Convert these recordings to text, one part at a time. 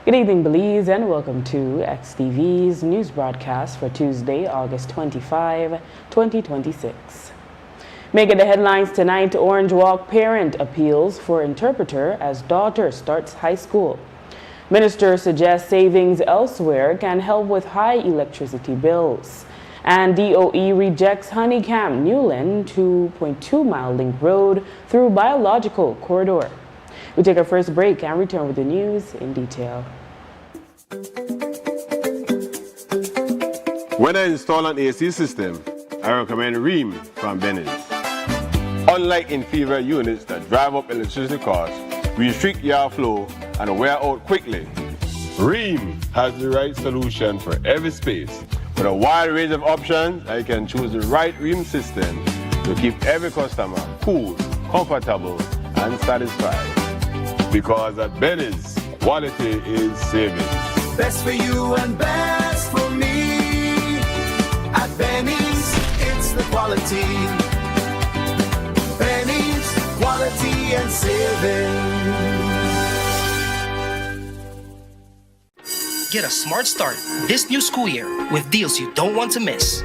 Good evening, Belize, and welcome to XTV's news broadcast for Tuesday, August 25, 2026. Making the headlines tonight, Orange Walk parent appeals for interpreter as daughter starts high school. Minister suggests savings elsewhere can help with high electricity bills. And DOE rejects Honeycamp Newland 2.2-mile link road through biological corridor. We take our first break and return with the news in detail. When I install an AC system, I recommend Ream from Benny's. Unlike inferior units that drive up electricity costs, restrict yard flow, and wear out quickly, Ream has the right solution for every space. With a wide range of options, I can choose the right Ream system to keep every customer cool, comfortable, and satisfied. Because at Benny's, quality is saving. Best for you and best for me. At Benny's, it's the quality. Benny's, quality and saving. Get a smart start this new school year with deals you don't want to miss.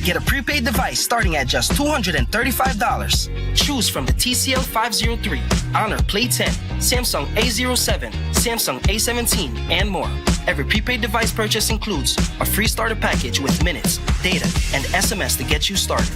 Get a prepaid device starting at just $235. Choose from the TCL 503, Honor Play 10, Samsung A07, Samsung A17, and more. Every prepaid device purchase includes a free starter package with minutes, data, and SMS to get you started.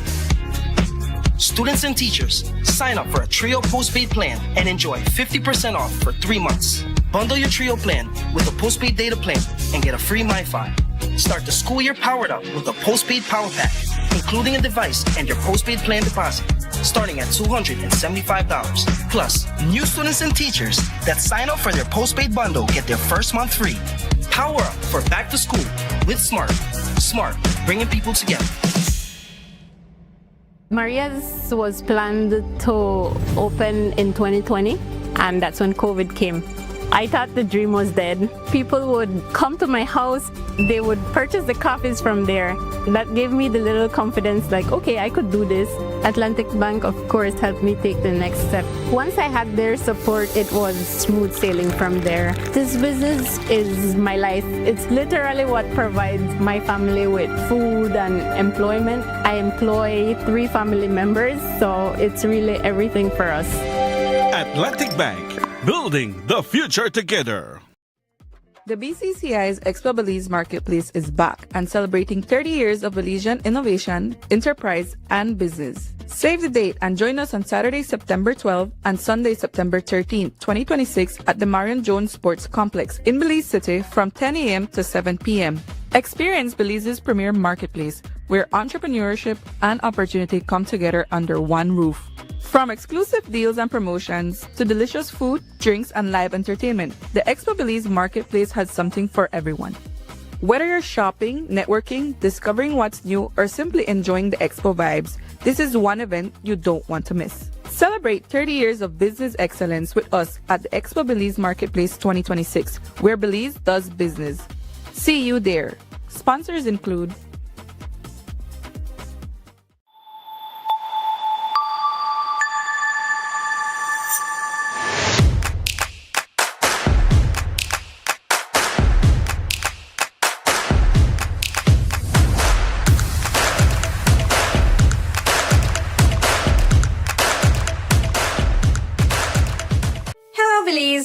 Students and teachers, sign up for a Trio postpaid plan and enjoy 50% off for 3 months. Bundle your Trio plan with a postpaid data plan and get a free MiFi. Start the school year powered up with a postpaid power pack, including a device and your postpaid plan deposit, starting at $275. Plus, new students and teachers that sign up for their postpaid bundle get their first month free. Power up for back to school with Smart. Smart, bringing people together. Maria's was planned to open in 2020, and that's when COVID came. I thought the dream was dead. People would come to my house, they would purchase the coffees from there. That gave me the little confidence, like, okay, I could do this. Atlantic Bank, of course, helped me take the next step. Once I had their support, it was smooth sailing from there. This business is my life. It's literally what provides my family with food and employment. I employ 3 family members, so it's really everything for us. Atlantic Bank, building the future together. The BCCI's Expo Belize Marketplace is back and celebrating 30 years of Belizean innovation, enterprise, and business. Save the date and join us on Saturday, September 12 and Sunday, September 13, 2026 at the Marion Jones Sports Complex in Belize City from 10 a.m. to 7 p.m. Experience Belize's premier marketplace where entrepreneurship and opportunity come together under one roof. From exclusive deals and promotions to delicious food, drinks, and live entertainment, the Expo Belize Marketplace has something for everyone. Whether you're shopping, networking, discovering what's new, or simply enjoying the Expo vibes, this is one event you don't want to miss. Celebrate 30 years of business excellence with us at the Expo Belize Marketplace 2026, where Belize does business. See you there. Sponsors include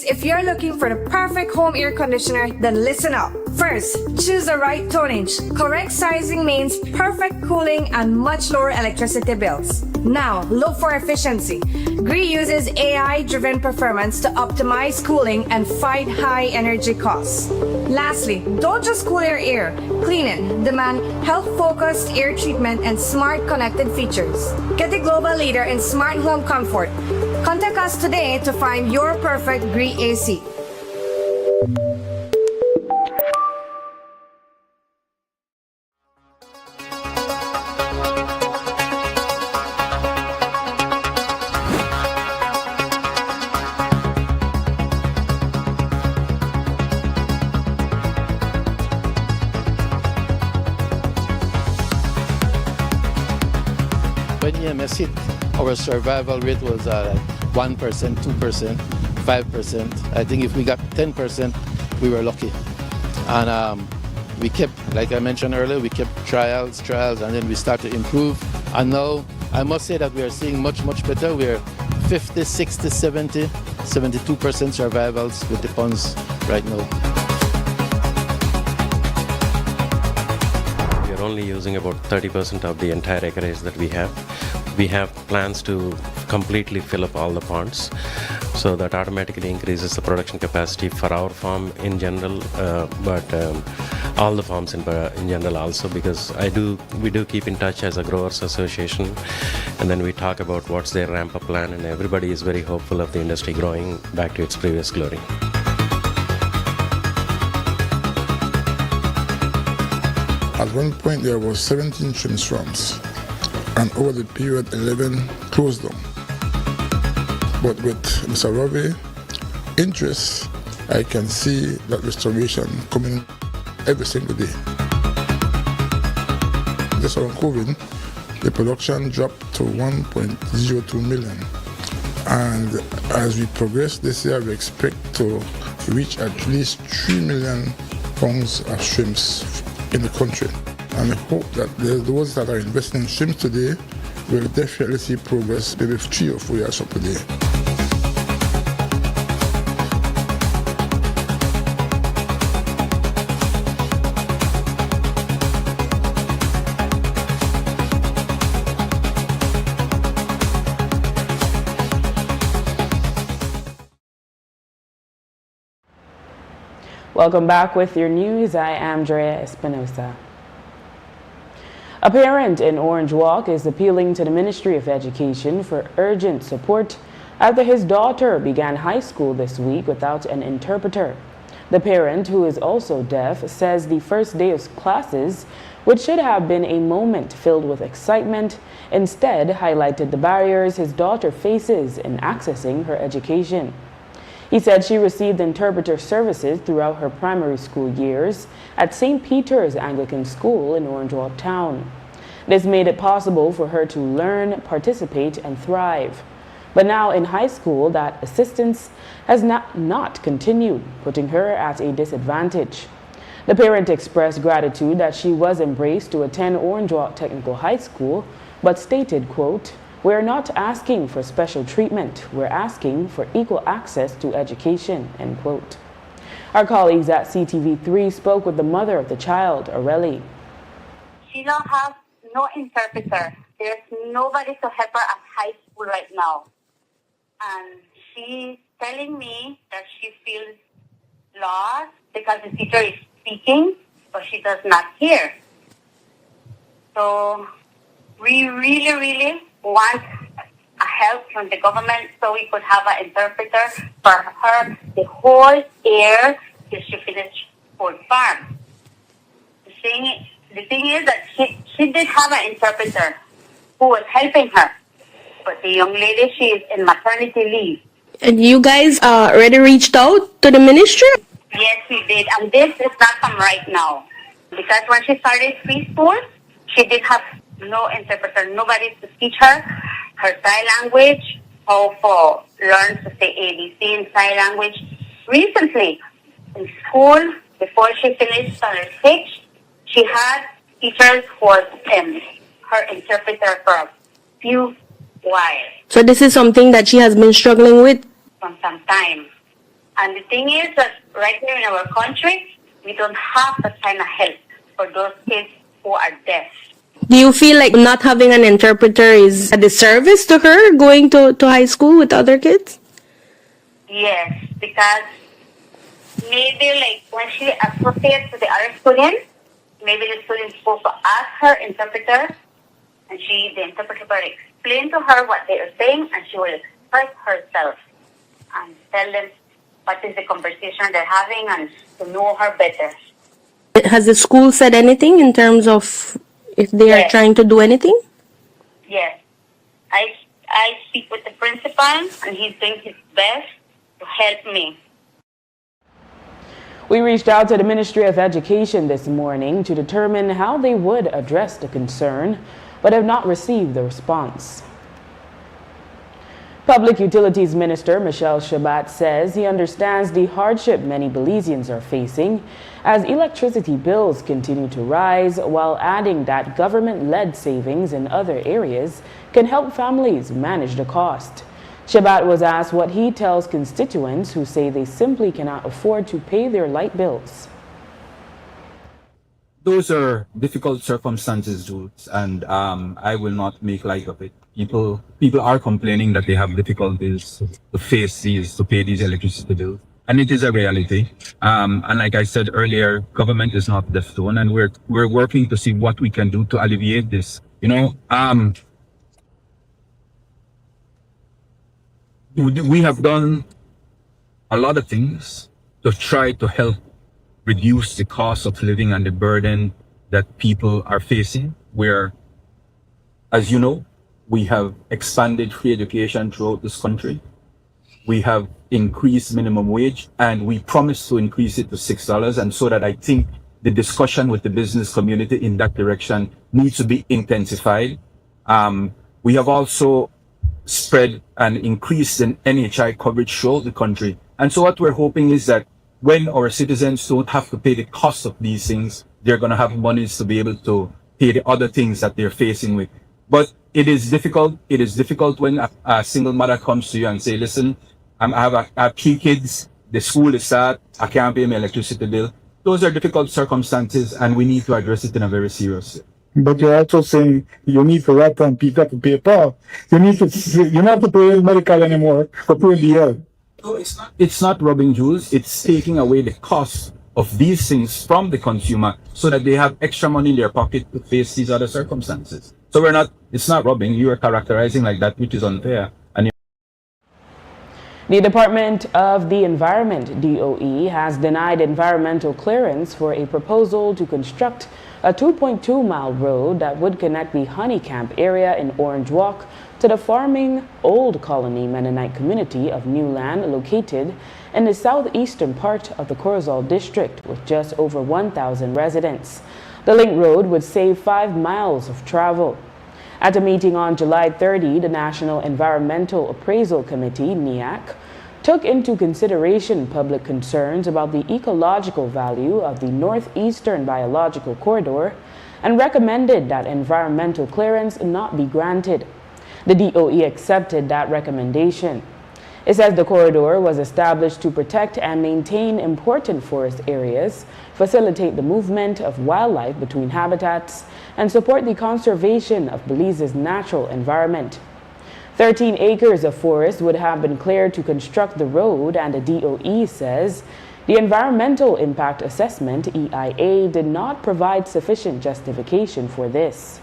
If you're looking for the perfect home air conditioner, then listen up. First, choose the right tonnage. Correct sizing means perfect cooling and much lower electricity bills. Now, look for efficiency. GREE uses AI-driven performance to optimize cooling and fight high energy costs. Lastly, don't just cool your air, clean it. Demand health-focused air treatment and smart connected features. Get the global leader in smart home comfort. Contact us today to find your perfect GREE AC. NMS hit, our survival rate was like 1%, 2%, 5%. I think if we got 10%, we were lucky. And we kept, like I mentioned earlier, we kept trials, and then we started to improve. And now, I must say that we are seeing much, much better. We are 50, 60, 70, 72% survivals with the ponds right now. We are only using about 30% of the entire acreage that we have. We have plans to completely fill up all the ponds, so that automatically increases the production capacity for our farm in general, but all the farms in general also, because we do keep in touch as a growers association, and then we talk about what's their ramp up plan, and everybody is very hopeful of the industry growing back to its previous glory. At one point there was 17 shrimp swamps, and over the period 11 closed down. But with Mr. Ravi's interest, I can see that restoration coming every single day. Just around COVID, the production dropped to 1.02 million. And as we progress this year, we expect to reach at least 3 million pounds of shrimps in the country. And I hope that those that are investing in shrimps today will definitely see progress maybe 3 or 4 years from today. Welcome back with your news. I am Drea Espinosa. A parent in Orange Walk is appealing to the Ministry of Education for urgent support after his daughter began high school this week without an interpreter. The parent, who is also deaf, says the first day of classes, which should have been a moment filled with excitement, instead highlighted the barriers his daughter faces in accessing her education. He said she received interpreter services throughout her primary school years at St. Peter's Anglican School in Orange Walk Town. This made it possible for her to learn, participate, and thrive. But now in high school, that assistance has not continued, putting her at a disadvantage. The parent expressed gratitude that she was embraced to attend Orange Walk Technical High School, but stated, quote, "We're not asking for special treatment. We're asking for equal access to education," end quote. Our colleagues at CTV3 spoke with the mother of the child, Aurelie. She don't have no interpreter. There's nobody to help her at high school right now. And she's telling me that she feels lost because the teacher is speaking, but she does not hear. So we really want a help from the government so we could have an interpreter for her the whole year till she finished Ford Farm. The thing is that she did have an interpreter who was helping her, but the young lady, she is in maternity leave. And you guys already reached out to the ministry? Yes, we did, and this is not from right now. Because when she started preschool, she did have no interpreter, nobody to teach her sign language, how to learn to say ABC in sign language. Recently, in school, before she finished standard 6, she had teachers who was her interpreter for a few while. So this is something that she has been struggling with? From some time. And the thing is that right here in our country, we don't have that kind of help for those kids who are deaf. Do you feel like not having an interpreter is a disservice to her going to high school with other kids? Yes, because maybe like when she associates with the other students, maybe the students supposed to ask her interpreter, and the interpreter will explain to her what they are saying, and she will express herself and tell them what is the conversation they're having and to know her better. Has the school said anything in terms of if they are trying to do anything? Yes. I speak with the principal, and he's doing his best to help me. We reached out to the Ministry of Education this morning to determine how they would address the concern, but have not received the response. Public Utilities Minister Michelle Shabat says he understands the hardship many Belizeans are facing as electricity bills continue to rise, while adding that government-led savings in other areas can help families manage the cost. Shabat was asked what he tells constituents who say they simply cannot afford to pay their light bills. Those are difficult circumstances, Jules, and I will not make light of it. People are complaining that they have difficulties to pay these electricity bills, and it is a reality. And like I said earlier, government is not the stone, and we're working to see what we can do to alleviate this. We have done a lot of things to try to help reduce the cost of living and the burden that people are facing. Where, as you know, we have expanded free education throughout this country. We have increased minimum wage, and we promised to increase it to $6. And so that I think the discussion with the business community in that direction needs to be intensified. We have also spread and increased in NHI coverage throughout the country. And so what we're hoping is that when our citizens don't have to pay the cost of these things, they're going to have monies to be able to pay the other things that they're facing with. But it is difficult. It is difficult when a single mother comes to you and say, listen, I have 3 kids, the school is sad, I can't pay my electricity bill. Those are difficult circumstances, and we need to address it in a very serious way. But you're also saying you need to write on Peter to pay Paul. You not have to pay medical anymore to pay the health. No, it's not robbing Jews. It's taking away the cost of these things from the consumer so that they have extra money in their pocket to face these other circumstances. So it's not robbing. You are characterizing like that, which is unfair. The Department of the Environment, DOE, has denied environmental clearance for a proposal to construct a 2.2-mile road that would connect the Honey Camp area in Orange Walk to the farming Old Colony Mennonite community of New Land located in the southeastern part of the Corozal district with just over 1,000 residents. The link road would save 5 miles of travel. At a meeting on July 30, the National Environmental Appraisal Committee, NEAC, took into consideration public concerns about the ecological value of the Northeastern Biological Corridor and recommended that environmental clearance not be granted. The DOE accepted that recommendation. It says the corridor was established to protect and maintain important forest areas, facilitate the movement of wildlife between habitats, and support the conservation of Belize's natural environment. 13 acres of forest would have been cleared to construct the road, and the DOE says the Environmental Impact Assessment, EIA, did not provide sufficient justification for this.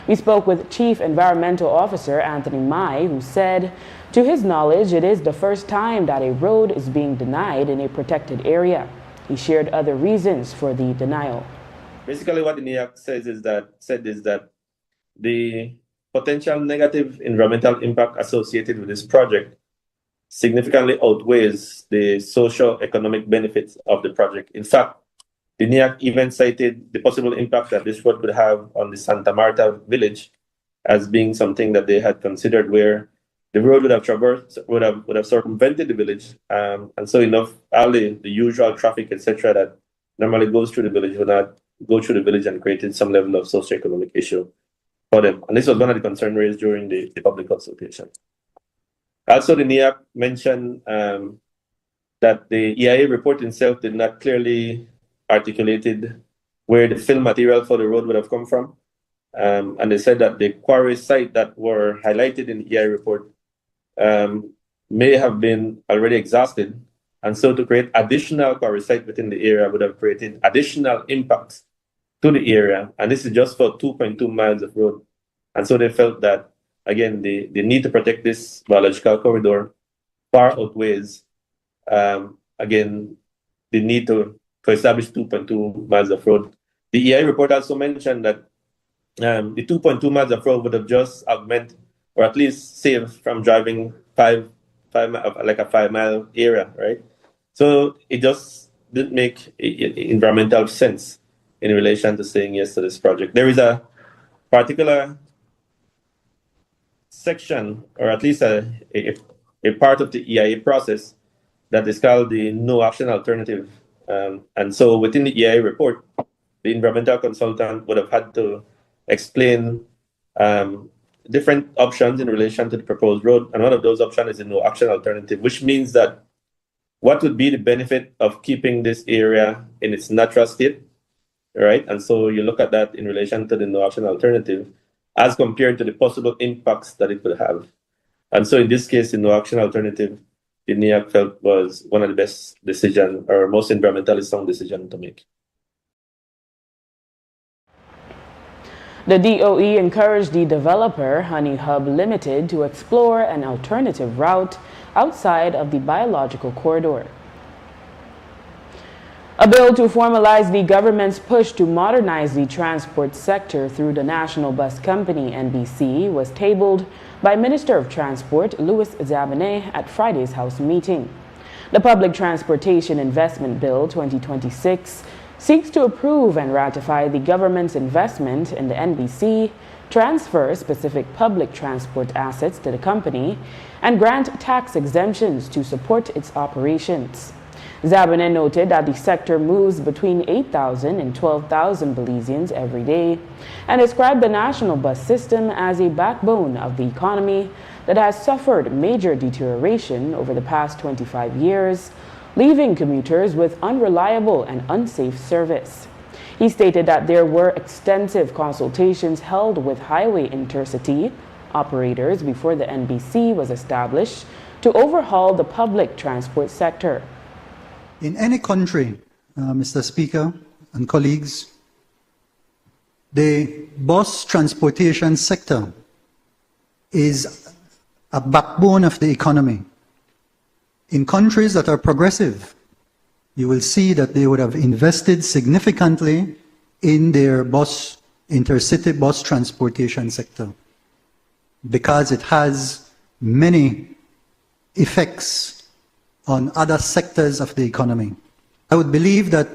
We spoke with Chief Environmental Officer Anthony Mai, who said, to his knowledge, it is the first time that a road is being denied in a protected area. He shared other reasons for the denial. Basically, what the NEAC said is that the potential negative environmental impact associated with this project significantly outweighs the socio-economic benefits of the project. In fact, the NEAC even cited the possible impact that this road could have on the Santa Marta village as being something that they had considered, where the road would have circumvented the village, and so enough all the usual traffic, etc., that normally goes through the village would not go through the village and created some level of socio-economic issue for them. And this was one of the concerns raised during the public consultation. Also, the NEAC mentioned that the EIA report itself did not clearly articulated where the fill material for the road would have come from. And they said that the quarry site that were highlighted in the EIA report may have been already exhausted. And so to create additional quarry site within the area would have created additional impacts to the area. And this is just for 2.2 miles of road. And so they felt that, again, the need to protect this biological corridor far outweighs, again, the need to establish 2.2 miles of road. The EIA report also mentioned that the 2.2 miles of road would have just augmented or at least saved from driving like a 5-mile area, right? So it just didn't make environmental sense in relation to saying yes to this project. There is a particular section, or at least a part of the EIA process that is called the no action alternative. And so within the EIA report, the environmental consultant would have had to explain different options in relation to the proposed road. And one of those options is a no action alternative, which means that what would be the benefit of keeping this area in its natural state, right? And so you look at that in relation to the no action alternative as compared to the possible impacts that it could have. And so in this case, the no action alternative, the NEAC felt was one of the best decision or most environmentally sound decision to make. The DOE encouraged the developer, Honey Hub Limited, to explore an alternative route outside of the biological corridor. A bill to formalize the government's push to modernize the transport sector through the National Bus Company, NBC, was tabled by Minister of Transport Louis Zabané at Friday's House meeting. The Public Transportation Investment Bill 2026 seeks to approve and ratify the government's investment in the NBC, transfer specific public transport assets to the company, and grant tax exemptions to support its operations. Zabané noted that the sector moves between 8,000 and 12,000 Belizeans every day and described the national bus system as a backbone of the economy that has suffered major deterioration over the past 25 years, leaving commuters with unreliable and unsafe service. He stated that there were extensive consultations held with highway intercity operators before the NBC was established to overhaul the public transport sector. In any country, Mr. Speaker and colleagues, the bus transportation sector is a backbone of the economy. In countries that are progressive, you will see that they would have invested significantly in their intercity bus transportation sector because it has many effects on other sectors of the economy. I would believe that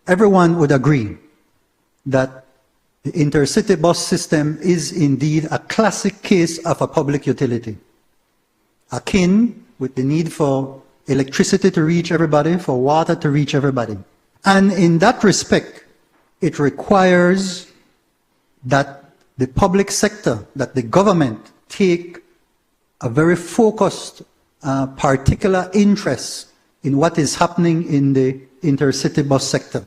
everyone would agree that the intercity bus system is indeed a classic case of a public utility, akin with the need for electricity to reach everybody, for water to reach everybody. And in that respect, it requires that the public sector, that the government take a very focused, particular interest in what is happening in the intercity bus sector.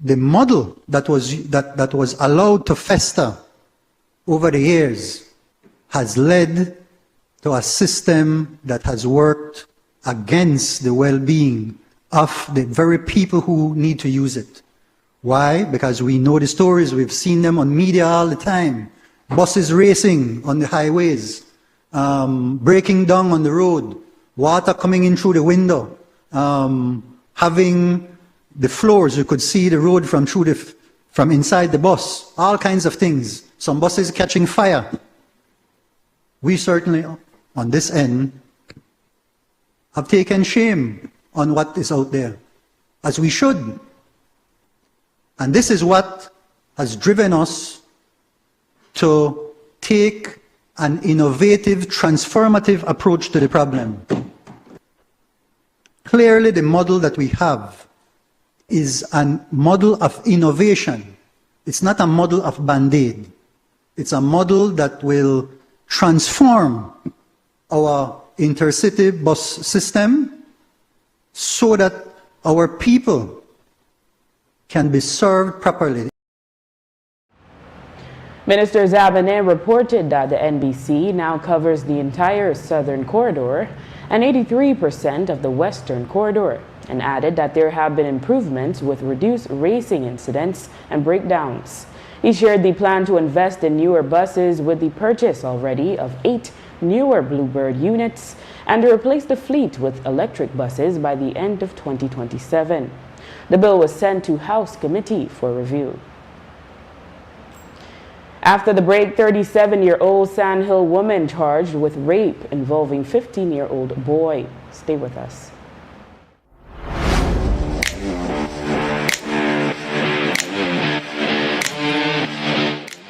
The model that was allowed to fester over the years has led to a system that has worked against the well-being of the very people who need to use it. Why? Because we know the stories, we've seen them on media all the time. Buses racing on the highways, breaking down on the road, water coming in through the window, having the floors, you could see the road from inside the bus, all kinds of things. Some buses catching fire. We certainly, on this end, have taken shame on what is out there, as we should. And this is what has driven us to take an innovative, transformative approach to the problem. Clearly, the model that we have is a model of innovation. It's not a model of Band-Aid. It's a model that will transform our intercity bus system so that our people can be served properly. Minister Zabané reported that the NBC now covers the entire southern corridor and 83% of the western corridor, and added that there have been improvements with reduced racing incidents and breakdowns. He shared the plan to invest in newer buses with the purchase already of 8 newer Bluebird units and to replace the fleet with electric buses by the end of 2027. The bill was sent to House Committee for review. After the break, 37-year-old Sandhill woman charged with rape involving 15-year-old boy. Stay with us.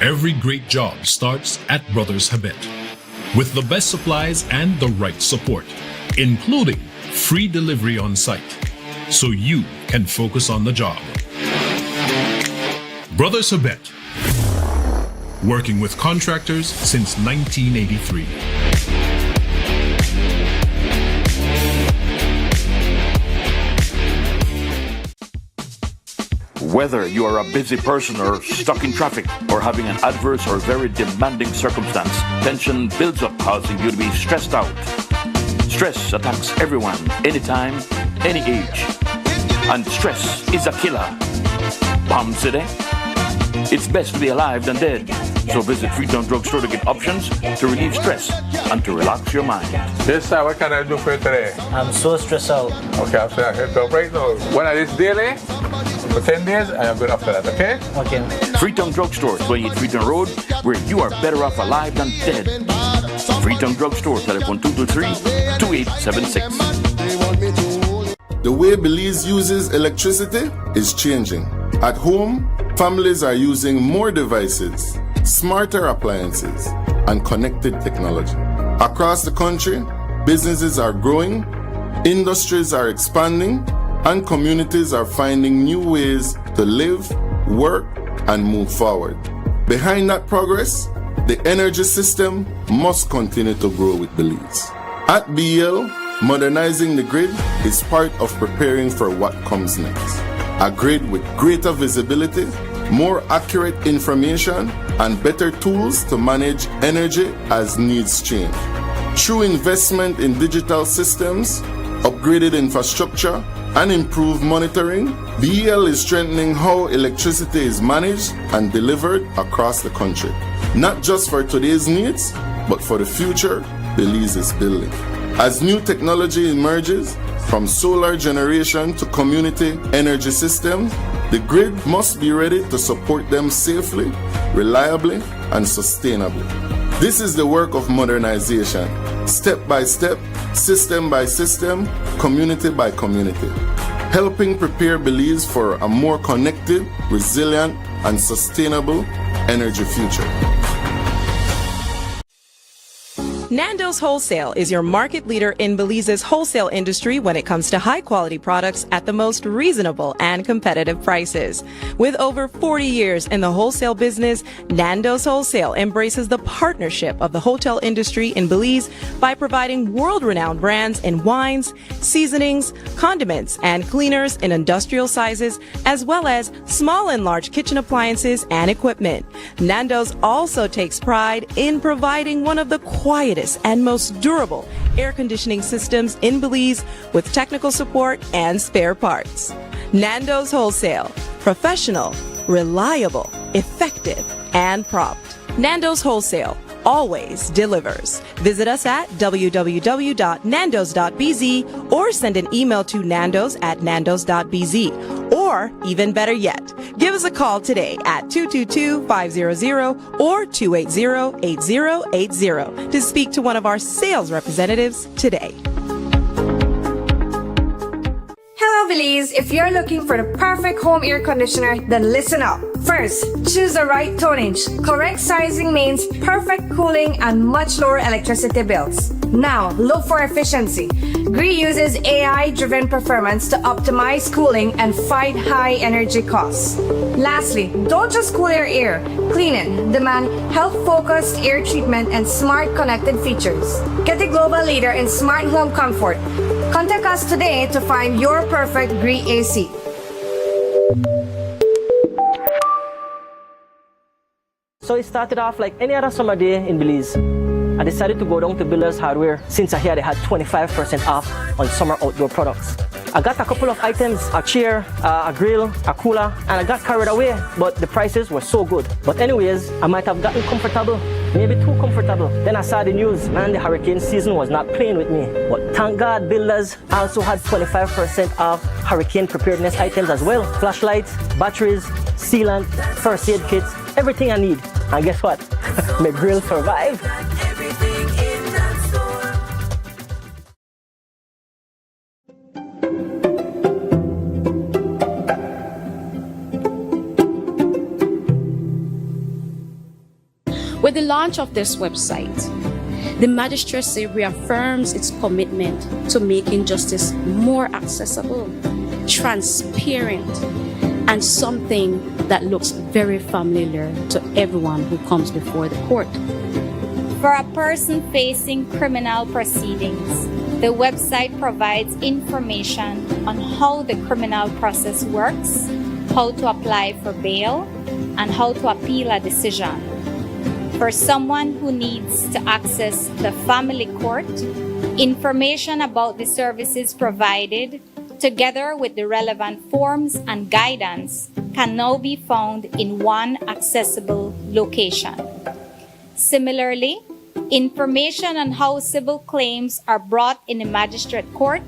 Every great job starts at Brothers Habet. With the best supplies and the right support, including free delivery on site, so you can focus on the job. Brothers Habet, working with contractors since 1983. Whether you are a busy person or stuck in traffic or having an adverse or very demanding circumstance, tension builds up, causing you to be stressed out. Stress attacks everyone, anytime, any age. And stress is a killer. Palm City? It's best to be alive than dead. So visit Freetown Drugstore to get options to relieve stress and to relax your mind. Yes, sir. What can I do for you today? I'm so stressed out. Okay, I'm saying I help right now. When I this daily, for 10 days, I am good after that, okay? Okay. Freetown Drugstore, 28 Freetown Road, where you are better off alive than dead. Freetown Drugstore, telephone 223-2876. The way Belize uses electricity is changing. At home, families are using more devices, smarter appliances, and connected technology. Across the country, businesses are growing, industries are expanding, and communities are finding new ways to live, work, and move forward. Behind that progress, the energy system must continue to grow with Belize. At BL, modernizing the grid is part of preparing for what comes next. A grid with greater visibility, more accurate information, and better tools to manage energy as needs change. Through investment in digital systems, upgraded infrastructure, and improved monitoring, BEL is strengthening how electricity is managed and delivered across the country. Not just for today's needs, but for the future Belize is building. As new technology emerges, from solar generation to community energy systems, the grid must be ready to support them safely, reliably, and sustainably. This is the work of modernization, step by step, system by system, community by community, helping prepare Belize for a more connected, resilient, and sustainable energy future. Nando's Wholesale is your market leader in Belize's wholesale industry when it comes to high quality products at the most reasonable and competitive prices. With over 40 years in the wholesale business, Nando's Wholesale embraces the partnership of the hotel industry in Belize by providing world-renowned brands in wines, seasonings, condiments, and cleaners in industrial sizes, as well as small and large kitchen appliances and equipment. Nando's also takes pride in providing one of the quietest and most durable air conditioning systems in Belize with technical support and spare parts. Nando's Wholesale. Professional, reliable, effective, and prompt. Nando's Wholesale always delivers. Visit us at www.nandos.bz or send an email to nandos@nandos.bz. Or, even better yet, give us a call today at 222-500 or 280-8080 to speak to one of our sales representatives today. Hello, Belize. If you're looking for the perfect home air conditioner, then listen up. First, choose the right tonnage. Correct sizing means perfect cooling and much lower electricity bills. Now, look for efficiency. GREE uses AI-driven performance to optimize cooling and fight high energy costs. Lastly, don't just cool your air. Clean it. Demand health-focused air treatment and smart connected features. Get a global leader in smart home comfort. Contact us today to find your perfect GREE AC. So it started off like any other summer day in Belize. I decided to go down to Builders Hardware since I heard they had 25% off on summer outdoor products. I got a couple of items, a chair, a grill, a cooler, and I got carried away, but the prices were so good. But anyways, I might have gotten comfortable, maybe too comfortable. Then I saw the news, man, the hurricane season was not playing with me. But thank God Builders also had 25% off hurricane preparedness items as well. Flashlights, batteries, sealant, first aid kits, everything I need. And guess what? My grill survived. With the launch of this website, the magistracy reaffirms its commitment to making justice more accessible, transparent, and something that looks very familiar to everyone who comes before the court. For a person facing criminal proceedings, the website provides information on how the criminal process works, how to apply for bail, and how to appeal a decision. For someone who needs to access the family court, information about the services provided, together with the relevant forms and guidance, can now be found in one accessible location. Similarly, information on how civil claims are brought in the magistrate court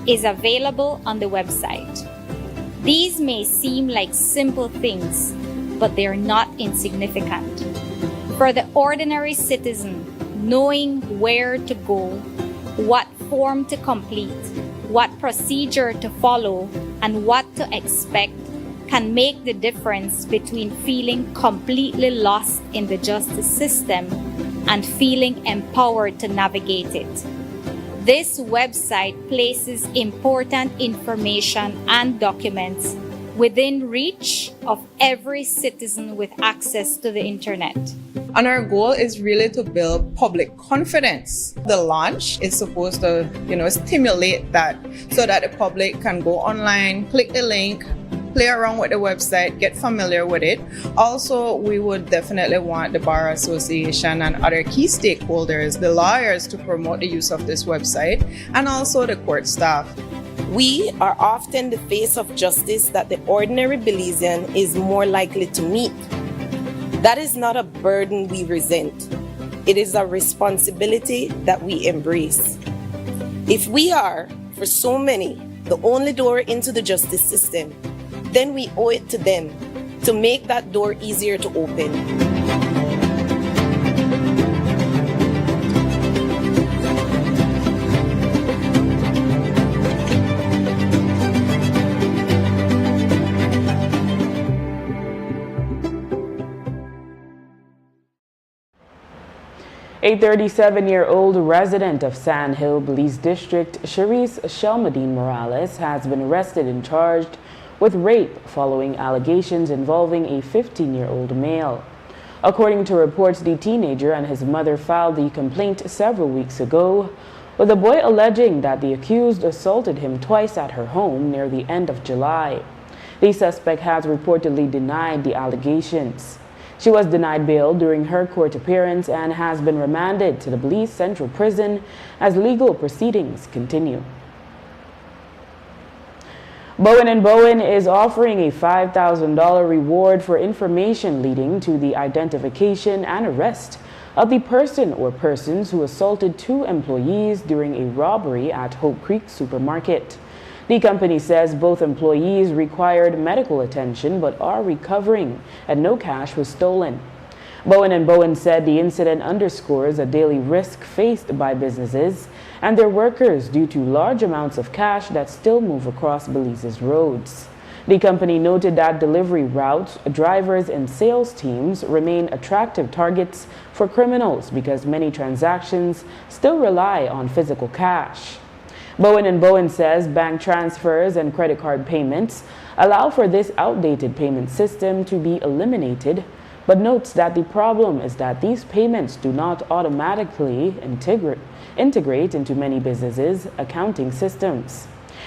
is available on the website. These may seem like simple things, but they are not insignificant. For the ordinary citizen, knowing where to go, what form to complete, what procedure to follow, and what to expect can make the difference between feeling completely lost in the justice system and feeling empowered to navigate it. This website places important information and documents within reach of every citizen with access to the internet. And our goal is really to build public confidence. The launch is supposed to, stimulate that so that the public can go online, click the link, play around with the website, get familiar with it. Also, we would definitely want the Bar Association and other key stakeholders, the lawyers, to promote the use of this website, and also the court staff. We are often the face of justice that the ordinary Belizean is more likely to meet. That is not a burden we resent. It is a responsibility that we embrace. If we are, for so many, the only door into the justice system, then we owe it to them to make that door easier to open. 37-year-old resident of Sand Hill, Belize District, Cherise Shelmadine Morales, has been arrested and charged with rape following allegations involving a 15-year-old male. According to reports, the teenager and his mother filed the complaint several weeks ago, with the boy alleging that the accused assaulted him twice at her home near the end of July. The suspect has reportedly denied the allegations. She was denied bail during her court appearance and has been remanded to the Belize Central Prison as legal proceedings continue. Bowen & Bowen is offering a $5,000 reward for information leading to the identification and arrest of the person or persons who assaulted 2 employees during a robbery at Hope Creek Supermarket. The company says both employees required medical attention but are recovering and no cash was stolen. Bowen & Bowen said the incident underscores a daily risk faced by businesses and their workers due to large amounts of cash that still move across Belize's roads. The company noted that delivery routes, drivers, and sales teams remain attractive targets for criminals because many transactions still rely on physical cash. Bowen & Bowen says bank transfers and credit card payments allow for this outdated payment system to be eliminated, but notes that the problem is that these payments do not automatically integrate into many businesses' accounting systems.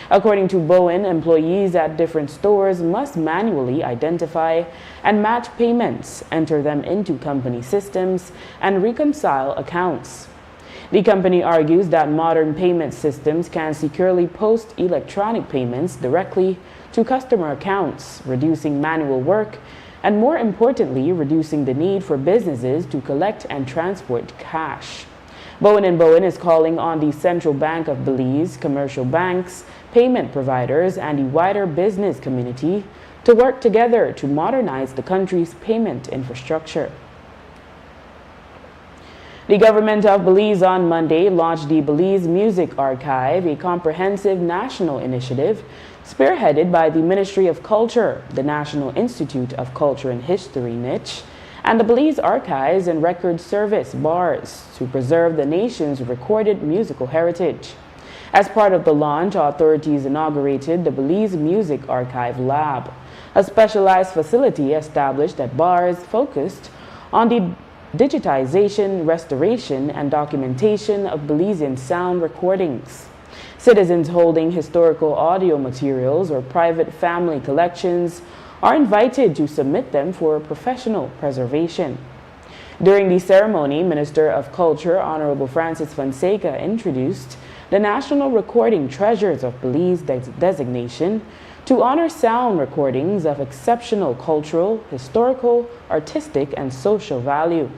According to Bowen, employees at different stores must manually identify and match payments, enter them into company systems, and reconcile accounts. The company argues that modern payment systems can securely post electronic payments directly to customer accounts, reducing manual work and, more importantly, reducing the need for businesses to collect and transport cash. Bowen & Bowen is calling on the Central Bank of Belize, commercial banks, payment providers, and the wider business community to work together to modernize the country's payment infrastructure. The government of Belize on Monday launched the Belize Music Archive, a comprehensive national initiative spearheaded by the Ministry of Culture, the National Institute of Culture and History, NICH, and the Belize Archives and Record Service bars to preserve the nation's recorded musical heritage. As part of the launch, authorities inaugurated the Belize Music Archive Lab, a specialized facility established at bars focused on the digitization, restoration, and documentation of Belizean sound recordings. Citizens holding historical audio materials or private family collections are invited to submit them for professional preservation. During the ceremony, Minister of Culture Honorable Francis Fonseca introduced the National Recording Treasures of Belize designation to honor sound recordings of exceptional cultural, historical, artistic, and social value.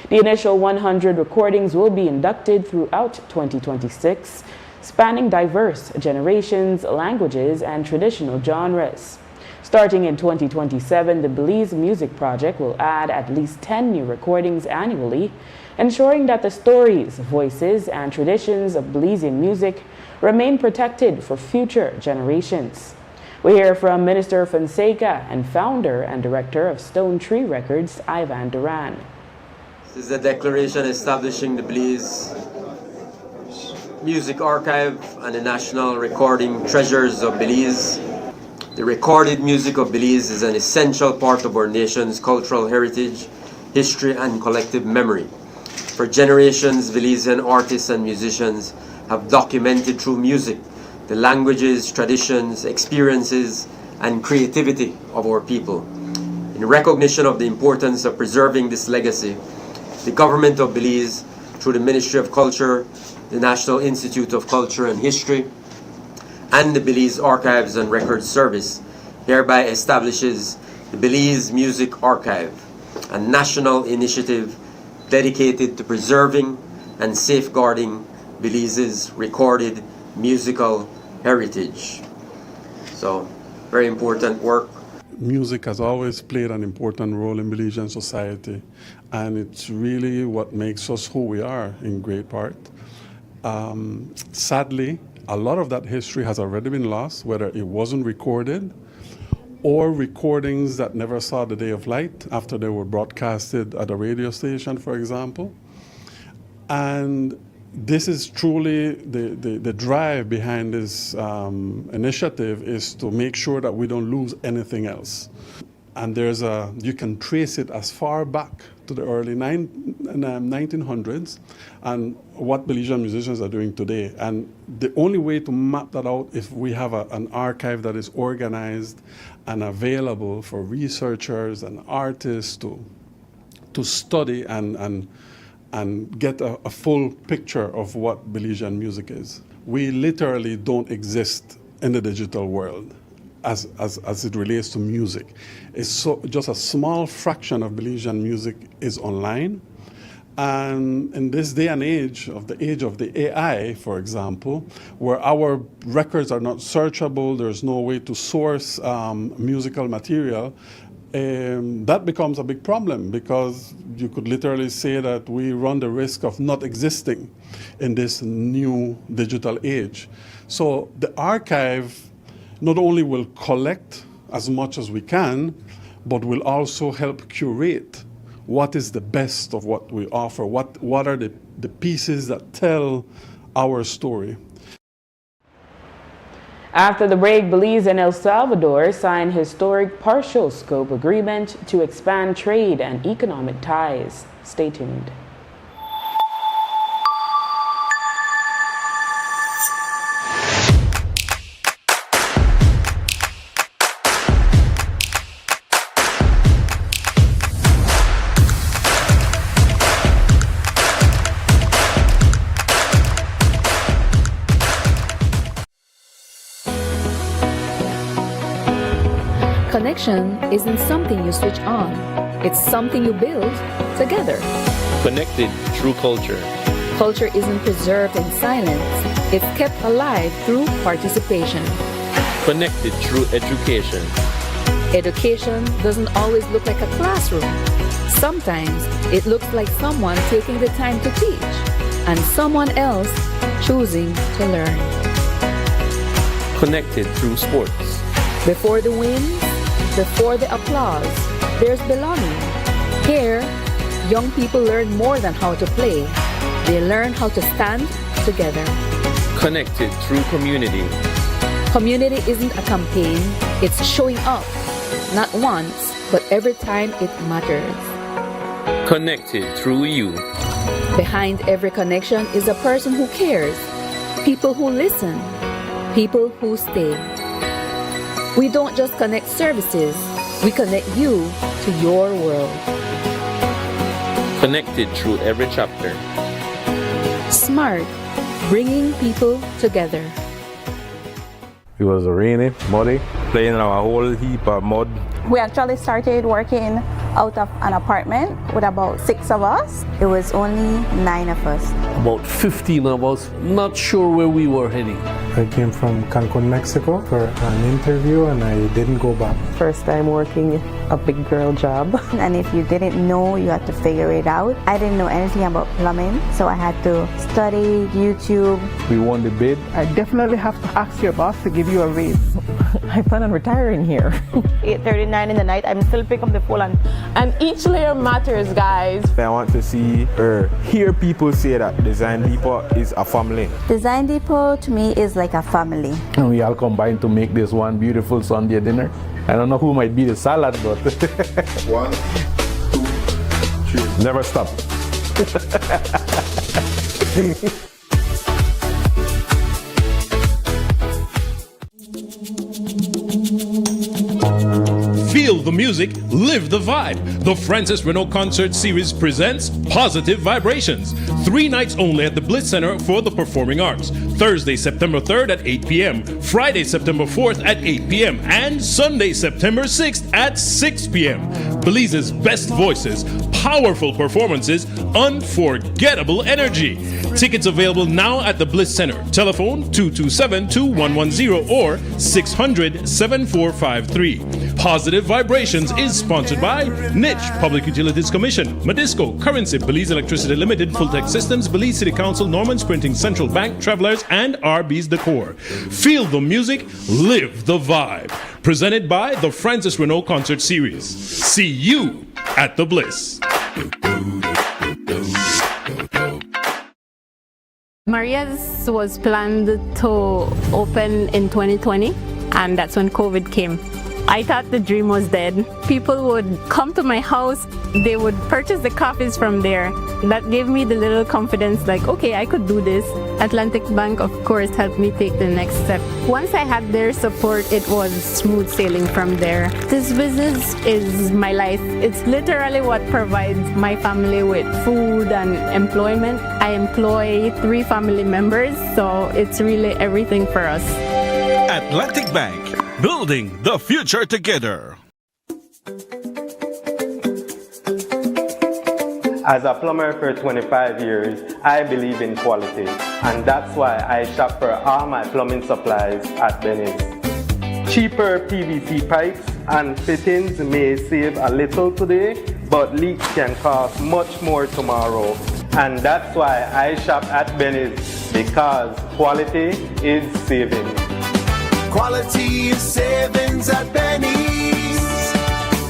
The initial 100 recordings will be inducted throughout 2026, spanning diverse generations, languages, and traditional genres. Starting in 2027, the Belize Music Project will add at least 10 new recordings annually, ensuring that the stories, voices, and traditions of Belizean music remain protected for future generations. We hear from Minister Fonseca and founder and director of Stone Tree Records, Ivan Duran. This is a declaration establishing the Belize Music Archive and the National Recording Treasures of Belize. The recorded music of Belize is an essential part of our nation's cultural heritage, history, and collective memory. For generations, Belizean artists and musicians have documented through music the languages, traditions, experiences, and creativity of our people. In recognition of the importance of preserving this legacy, the government of Belize, through the Ministry of Culture, the National Institute of Culture and History, and the Belize Archives and Record Service, hereby establishes the Belize Music Archive, a national initiative dedicated to preserving and safeguarding Belize's recorded musical heritage. So, very important work. Music has always played an important role in Belizean society, and it's really what makes us who we are in great part. Sadly, a lot of that history has already been lost, whether it wasn't recorded or recordings that never saw the day of light after they were broadcasted at a radio station, for example. And this is truly the drive behind this initiative, is to make sure that we don't lose anything else. And you can trace it as far back to the early 1900s and what Belizean musicians are doing today. And the only way to map that out is if we have an archive that is organized and available for researchers and artists to study and get a full picture of what Belizean music is. We literally don't exist in the digital world as it relates to music. It's just a small fraction of Belizean music is online. And in this day and age of the AI, for example, where our records are not searchable, there's no way to source musical material, that becomes a big problem, because you could literally say that we run the risk of not existing in this new digital age. So the archive not only will collect as much as we can, but will also help curate what is the best of what we offer, what are the pieces that tell our story. After the break, Belize and El Salvador signed historic partial scope agreement to expand trade and economic ties. Stay tuned. Connection isn't something you switch on. It's something you build together. Connected through culture. Culture isn't preserved in silence. It's kept alive through participation. Connected through education. Education doesn't always look like a classroom. Sometimes it looks like someone taking the time to teach and someone else choosing to learn. Connected through sports. Before the wins, before the applause, there's belonging. Here, young people learn more than how to play. They learn how to stand together. Connected through community. Community isn't a campaign, it's showing up. Not once, but every time it matters. Connected through you. Behind every connection is a person who cares. People who listen. People who stay. We don't just connect services, we connect you to your world. Connected through every chapter. Smart, bringing people together. It was rainy, muddy, playing in a whole heap of mud. We actually started working out of an apartment with about 6 of us. It was only 9 of us. About 15 of us, not sure where we were heading. I came from Cancun, Mexico for an interview and I didn't go back. First time working a big girl job. And if you didn't know, you had to figure it out. I didn't know anything about plumbing, so I had to study YouTube. We won the bid. I definitely have to ask your boss to give you a raise. I plan on retiring here. 8:39 in the night, I'm still picking up the phone and each layer matters, guys. I want to see or hear people say that Design Depot is a family. Design Depot to me is like a family. And we all combine to make this one beautiful Sunday dinner. I don't know who might be the salad, but 1, 2, 3. Never stop. Feel the music, live the vibe. The Francis Renault Concert Series presents Positive Vibrations. 3 nights only at the Bliss Center for the Performing Arts. Thursday, September 3rd at 8 p.m., Friday, September 4th at 8 p.m., and Sunday, September 6th at 6 p.m. Belize's best voices, powerful performances, unforgettable energy. Tickets available now at the Bliss Center. Telephone 227-2110 or 600-7453. Positive Vibrations is sponsored by Niche Public Utilities Commission, Madisco, Currency, Belize Electricity Limited, Fulltech Systems, Belize City Council, Norman's Printing, Central Bank, Travelers, and RB's Decor. Feel the music, live the vibe. Presented by the Francis Renault Concert Series. See you at the Bliss. Maria's was planned to open in 2020, and that's when COVID came. I thought the dream was dead. People would come to my house, they would purchase the coffees from there. That gave me the little confidence, like, okay, I could do this. Atlantic Bank, of course, helped me take the next step. Once I had their support, it was smooth sailing from there. This business is my life. It's literally what provides my family with food and employment. I employ 3 family members, so it's really everything for us. Atlantic Bank, building the future together. As a plumber for 25 years, I believe in quality, and that's why I shop for all my plumbing supplies at Benny's. Cheaper PVC pipes and fittings may save a little today, but leaks can cost much more tomorrow. And that's why I shop at Benny's, because quality is savings. Quality is savings at Benny's.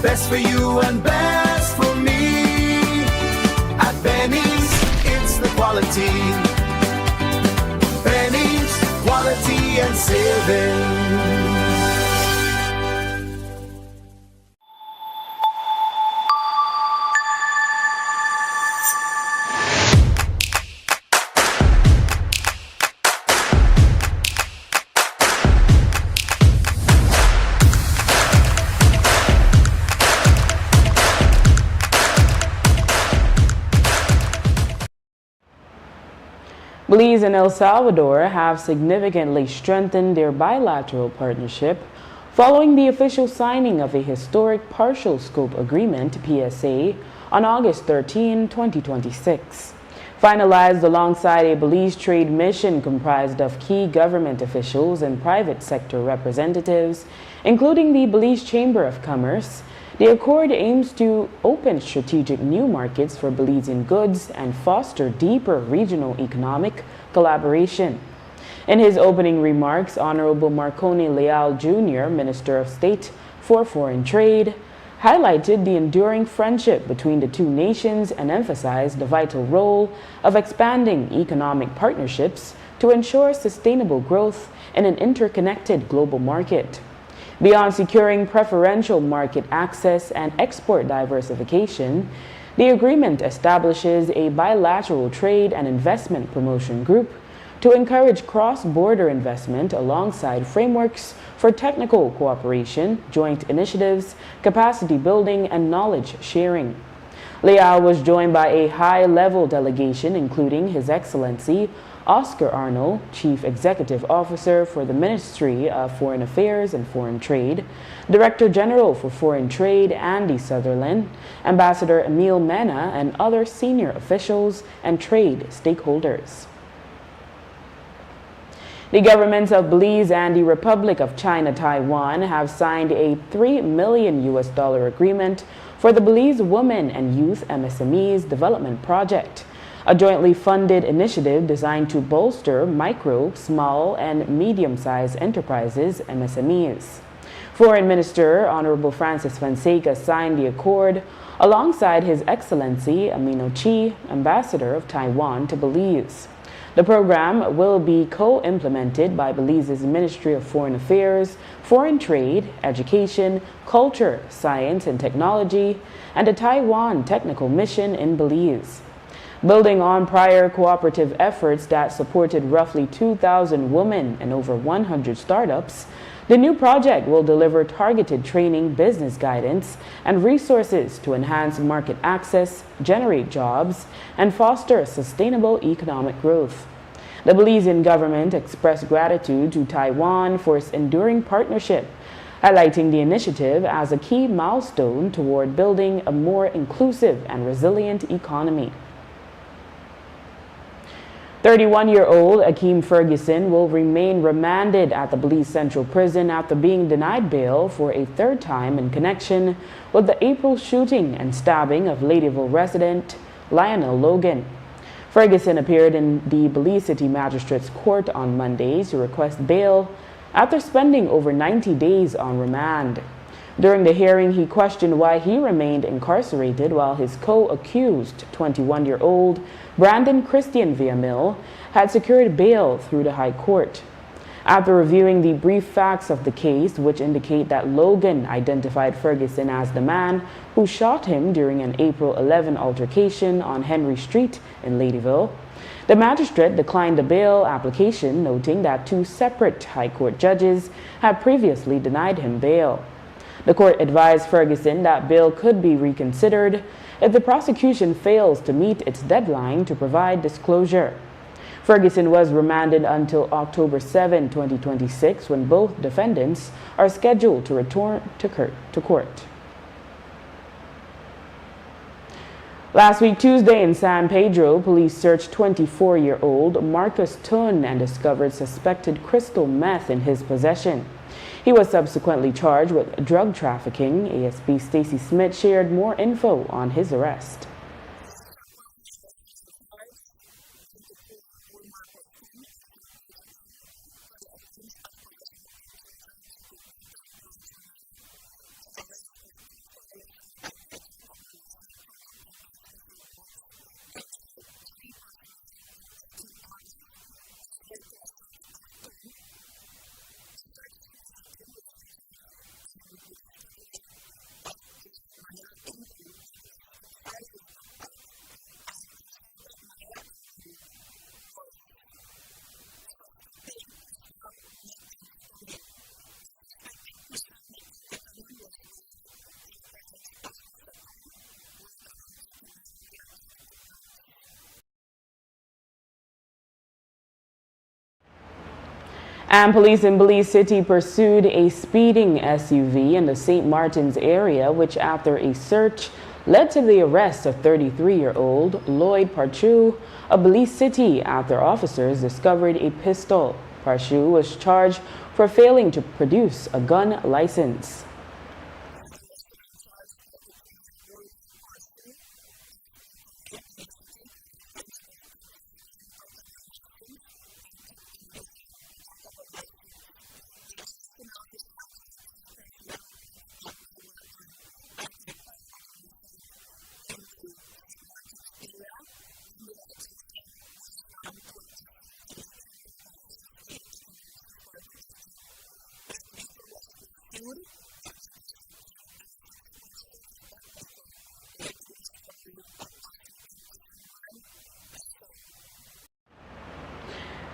Best for you and best for me. At Benny's, it's the quality. Benny's, quality and savings. Belize and El Salvador have significantly strengthened their bilateral partnership following the official signing of a historic partial scope agreement, PSA, on August 13, 2026. Finalized alongside a Belize trade mission comprised of key government officials and private sector representatives, including the Belize Chamber of Commerce, the accord aims to open strategic new markets for Belizean goods and foster deeper regional economic collaboration. In his opening remarks, Honorable Marconi Leal Jr., Minister of State for Foreign Trade, highlighted the enduring friendship between the two nations and emphasized the vital role of expanding economic partnerships to ensure sustainable growth in an interconnected global market. Beyond securing preferential market access and export diversification, the agreement establishes a bilateral trade and investment promotion group to encourage cross-border investment alongside frameworks for technical cooperation, joint initiatives, capacity building, and knowledge sharing. Liao was joined by a high-level delegation including His Excellency Oscar Arnold, Chief Executive Officer for the Ministry of Foreign Affairs and Foreign Trade, Director General for Foreign Trade Andy Sutherland, Ambassador Emile Mena, and other senior officials and trade stakeholders. The governments of Belize and the Republic of China Taiwan have signed a $3 million agreement for the Belize Women and Youth MSMEs Development Project, a jointly funded initiative designed to bolster micro, small, and medium-sized enterprises MSMEs. Foreign Minister Honorable Francis Fonseca signed the accord alongside His Excellency Amino Chi, Ambassador of Taiwan to Belize. The program will be co-implemented by Belize's Ministry of Foreign Affairs, Foreign Trade, Education, Culture, Science and Technology, and the Taiwan Technical Mission in Belize. Building on prior cooperative efforts that supported roughly 2,000 women and over 100 startups, the new project will deliver targeted training, business guidance, and resources to enhance market access, generate jobs, and foster sustainable economic growth. The Belizean government expressed gratitude to Taiwan for its enduring partnership, highlighting the initiative as a key milestone toward building a more inclusive and resilient economy. 31-year-old Akeem Ferguson will remain remanded at the Belize Central Prison after being denied bail for a third time in connection with the April shooting and stabbing of Ladyville resident Lionel Logan. Ferguson appeared in the Belize City Magistrates Court on Monday to request bail after spending over 90 days on remand. During the hearing, he questioned why he remained incarcerated while his co-accused 21-year-old Brandon Christian Villamil had secured bail through the High Court. After reviewing the brief facts of the case, which indicate that Logan identified Ferguson as the man who shot him during an April 11 altercation on Henry Street in Ladyville, the magistrate declined the bail application, noting that two separate High Court judges had previously denied him bail. The court advised Ferguson that bail could be reconsidered if the prosecution fails to meet its deadline to provide disclosure. Ferguson was remanded until October 7, 2026, when both defendants are scheduled to return to court. Last week, Tuesday, in San Pedro, police searched 24-year-old Marcus Tun and discovered suspected crystal meth in his possession. He was subsequently charged with drug trafficking. ASP Stacy Smith shared more info on his arrest. And police in Belize City pursued a speeding SUV in the St. Martin's area, which after a search led to the arrest of 33-year-old Lloyd Parchu of Belize City after officers discovered a pistol. Parchu was charged for failing to produce a gun license.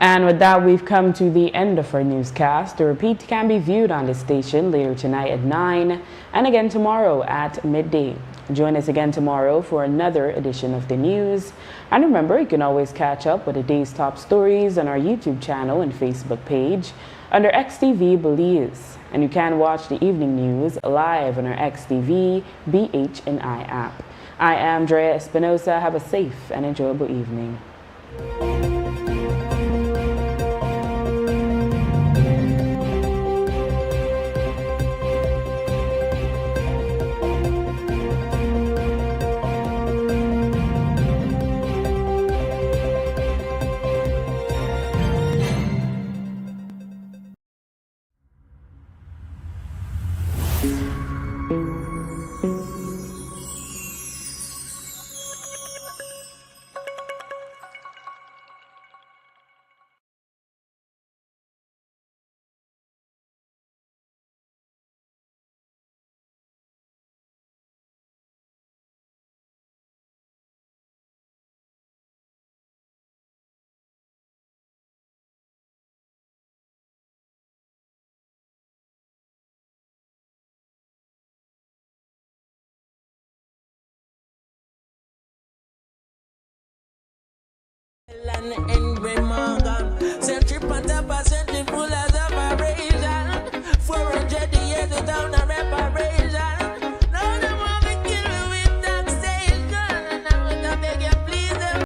And with that, we've come to the end of our newscast. The repeat can be viewed on this station later tonight at 9 and again tomorrow at midday. Join us again tomorrow for another edition of the news. And remember, you can always catch up with the day's top stories on our YouTube channel and Facebook page under XTV Belize. And you can watch the evening news live on our XTV BHNI app. I am Drea Espinosa. Have a safe and enjoyable evening. And